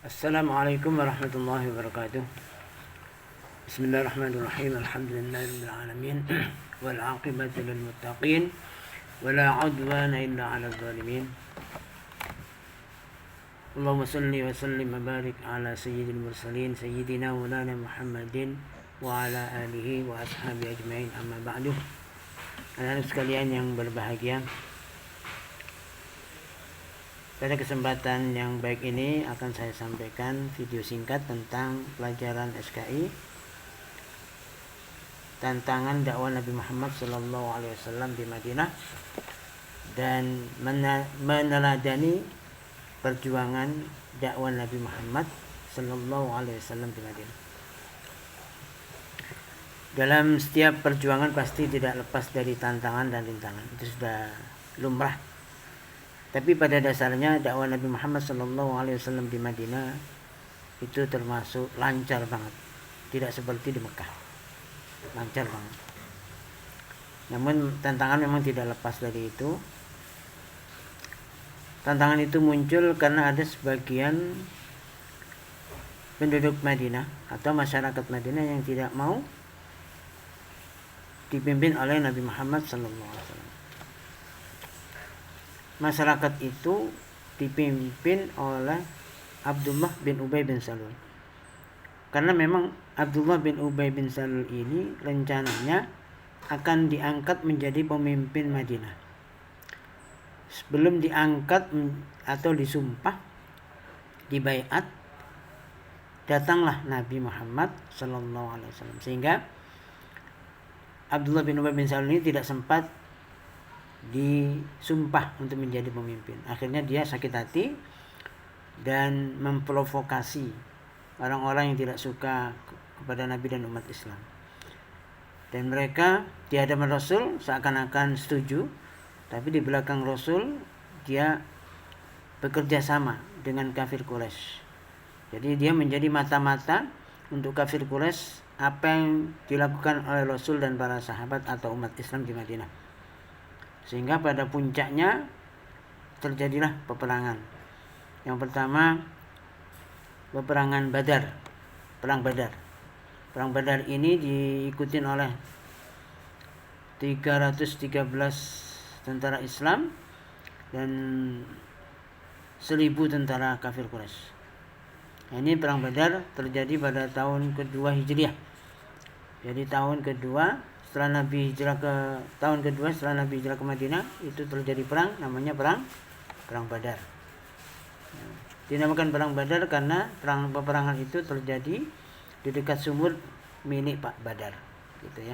Assalamualaikum warahmatullahi wabarakatuh. Bismillahirrahmanirrahim. Alhamdulillahi rabbil alamin. Wal 'aqibatu lil muttaqin. Wala 'udwana illa 'alal zalimin. Allahumma shalli wa sallim wa barik ala sayyidil mursalin sayyidina maulana Muhammadin wa ala alihi wa ashabihi ajmain, amma ba'du. Anak-anak sekalian yang berbahagia, pada kesempatan yang baik ini akan saya sampaikan video singkat tentang pelajaran SKI tantangan dakwah Nabi Muhammad SAW di Madinah dan meneladani perjuangan dakwah Nabi Muhammad SAW di Madinah. Dalam setiap perjuangan pasti tidak lepas dari tantangan dan rintangan, itu sudah lumrah. Tapi pada dasarnya dakwah Nabi Muhammad SAW di Madinah itu termasuk lancar banget, tidak seperti di Mekah, lancar banget. Namun tantangan memang tidak lepas dari itu. Tantangan itu muncul karena ada sebagian penduduk Madinah atau masyarakat Madinah yang tidak mau dipimpin oleh Nabi Muhammad SAW. Masyarakat itu dipimpin oleh Abdullah bin Ubay bin Salul. Karena memang Abdullah bin Ubay bin Salul ini rencananya akan diangkat menjadi pemimpin Madinah. Sebelum diangkat atau disumpah, dibaiat, datanglah Nabi Muhammad SAW. Sehingga Abdullah bin Ubay bin Salul ini tidak sempat disumpah untuk menjadi pemimpin. Akhirnya dia sakit hati dan memprovokasi orang-orang yang tidak suka kepada Nabi dan umat Islam. Dan mereka di hadapan Rasul seakan-akan setuju, tapi di belakang Rasul dia bekerja sama dengan kafir Quraisy. Jadi dia menjadi mata-mata untuk kafir Quraisy apa yang dilakukan oleh Rasul dan para sahabat atau umat Islam di Madinah. Sehingga pada puncaknya terjadilah peperangan. Yang pertama, peperangan Badar, perang Badar. Perang Badar ini diikuti oleh 313 tentara Islam dan 1000 tentara kafir Quraisy. Ini perang Badar terjadi pada tahun kedua Hijriah. Jadi tahun kedua setelah Nabi hijrah ke Madinah, itu terjadi perang, namanya perang Badar. Dinamakan perang Badar karena peperangan itu terjadi di dekat sumur milik Pak Badar, gitu ya.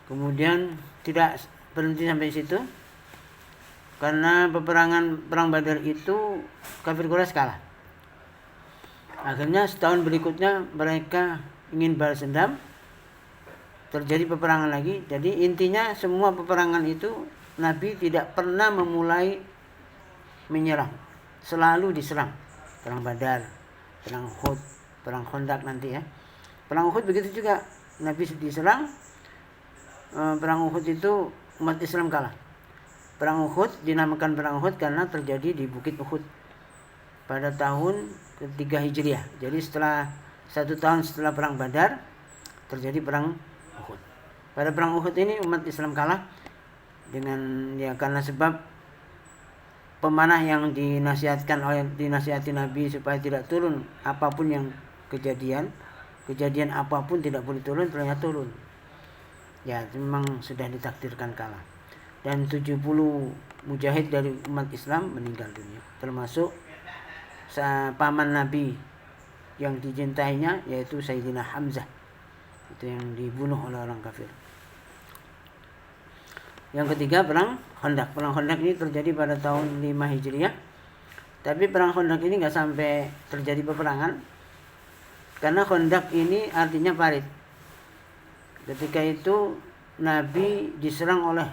Kemudian tidak berhenti sampai situ, karena perang Badar itu kafir Quraisy kalah. Akhirnya setahun berikutnya mereka ingin balas dendam, terjadi peperangan lagi. Jadi intinya semua peperangan itu Nabi tidak pernah memulai menyerang, selalu diserang. Perang Badar, perang Uhud, perang Khandaq nanti ya. Perang Uhud begitu juga, Nabi diserang. Perang Uhud itu umat Islam kalah. Perang Uhud dinamakan perang Uhud karena terjadi di Bukit Uhud pada tahun ketiga Hijriah. Jadi setelah 1 tahun setelah perang Badar terjadi perang Uhud. Pada perang Uhud ini umat Islam kalah karena sebab pemanah yang dinasihati Nabi supaya tidak turun apapun yang kejadian apapun tidak boleh turun, ternyata turun. Ya, memang sudah ditakdirkan kalah. Dan 70 mujahid dari umat Islam meninggal dunia, termasuk paman Nabi yang dicintainya, yaitu Sayyidina Hamzah. Itu yang dibunuh oleh orang kafir. Yang ketiga, perang Khandaq. Perang Khandaq ini terjadi pada tahun 5 Hijriah. Tapi perang Khandaq ini enggak sampai terjadi peperangan, karena Khandaq ini artinya parit. Ketika itu Nabi diserang oleh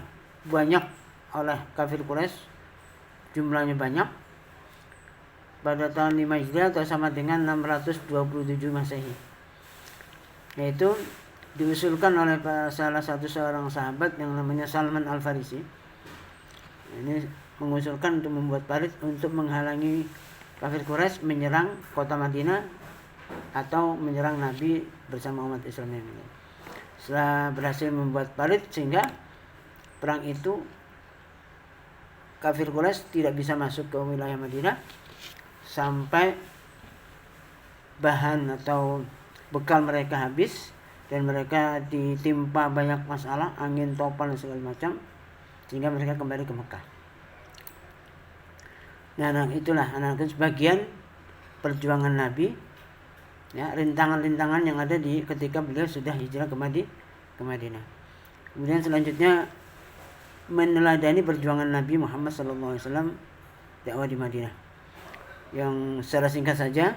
kafir Quraisy, jumlahnya banyak. Pada tahun 5 Hijriah atau sama dengan 627 Masehi. Yaitu diusulkan oleh salah satu seorang sahabat yang namanya Salman Al-Farisi. Ini mengusulkan untuk membuat parit untuk menghalangi kafir Quraisy menyerang kota Madinah atau menyerang Nabi bersama umat Islam yang lain. Setelah berhasil membuat parit sehingga perang itu kafir Quraisy tidak bisa masuk ke wilayah Madinah sampai bahan atau bekal mereka habis dan mereka ditimpa banyak masalah, angin, topan dan segala macam, sehingga mereka kembali ke Mekah. Nah, itulah anak-anak sebagian perjuangan Nabi, ya, rintangan-rintangan yang ada di ketika beliau sudah hijrah ke Madinah. Kemudian selanjutnya meneladani perjuangan Nabi Muhammad SAW dakwah di Madinah, yang secara singkat saja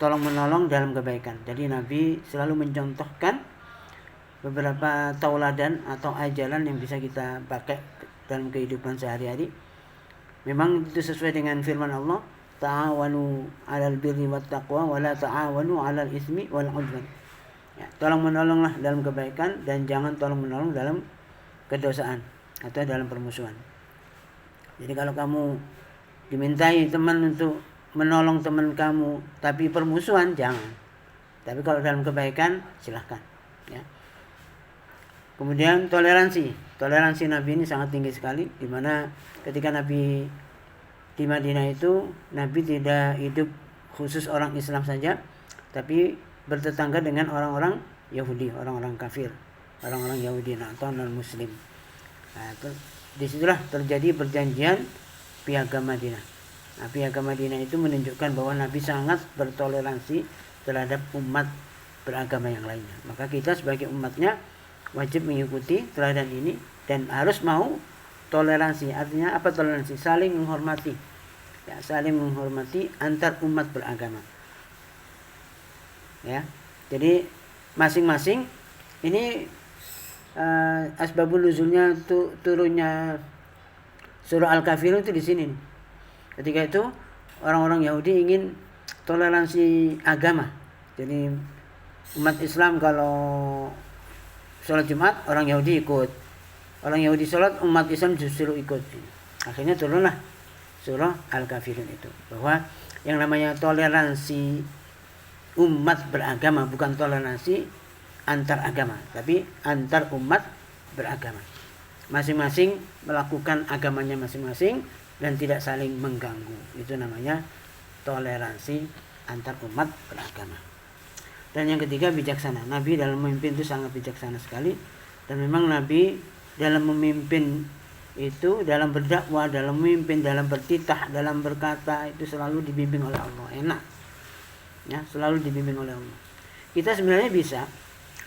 tolong menolong dalam kebaikan. Jadi Nabi selalu mencontohkan beberapa tauladan atau ajaran yang bisa kita pakai dalam kehidupan sehari-hari. Memang itu sesuai dengan firman Allah, ta'awanu 'alal birri wat taqwa wa la ta'awanu 'alal ismi wal 'udwan. Ya, tolong menolonglah dalam kebaikan dan jangan tolong menolong dalam kedosaan atau dalam permusuhan. Jadi kalau kamu dimintai teman untuk menolong teman kamu tapi permusuhan, jangan. Tapi kalau dalam kebaikan silahkan, ya. Kemudian toleransi Nabi ini sangat tinggi sekali, di mana ketika Nabi di Madinah itu Nabi tidak hidup khusus orang Islam saja, tapi bertetangga dengan orang-orang Yahudi, orang-orang kafir, orang-orang Yahudi atau non Muslim. Nah, disitulah terjadi perjanjian Piagam Madinah. Nah, Piagam Madinah itu menunjukkan bahwa Nabi sangat bertoleransi terhadap umat beragama yang lainnya. Maka kita sebagai umatnya wajib mengikuti teladan ini dan harus mau toleransi. Artinya apa toleransi? Saling menghormati. Ya, saling menghormati antar umat beragama. Ya. Jadi masing-masing ini asbabun nuzulnya turunnya surah Al-Kafirun itu di sini. Ketika itu orang-orang Yahudi ingin toleransi agama. Jadi umat Islam kalau sholat Jumat orang Yahudi ikut, orang Yahudi sholat umat Islam justru ikut. Akhirnya turunlah surah Al-Kafirun itu, bahwa yang namanya toleransi umat beragama bukan toleransi antar agama, tapi antar umat beragama. Masing-masing melakukan agamanya masing-masing dan tidak saling mengganggu. Itu namanya toleransi antar umat beragama. Dan yang ketiga, bijaksana. Nabi dalam memimpin itu sangat bijaksana sekali. Dan memang Nabi dalam memimpin itu, dalam berdakwah, dalam memimpin, dalam bertitah, dalam berkata, itu selalu dibimbing oleh Allah. Enak, ya, selalu dibimbing oleh Allah. Kita sebenarnya bisa,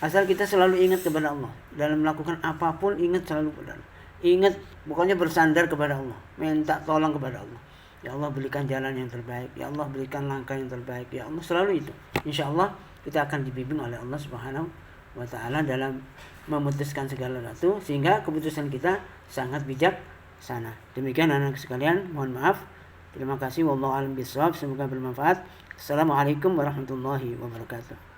asal kita selalu ingat kepada Allah. Dalam melakukan apapun ingat selalu kepada Allah. Ingat, pokoknya bersandar kepada Allah, minta tolong kepada Allah. Ya Allah, berikan jalan yang terbaik. Ya Allah, berikan langkah yang terbaik. Ya Allah, selalu itu. Insya Allah kita akan dibimbing oleh Allah Subhanahu wa Ta'ala dalam memutuskan segala sesuatu, sehingga keputusan kita sangat bijaksana. Demikian anak sekalian, mohon maaf. Terima kasih. Wallahu a'lam bishawab. Semoga bermanfaat. Assalamualaikum warahmatullahi wabarakatuh.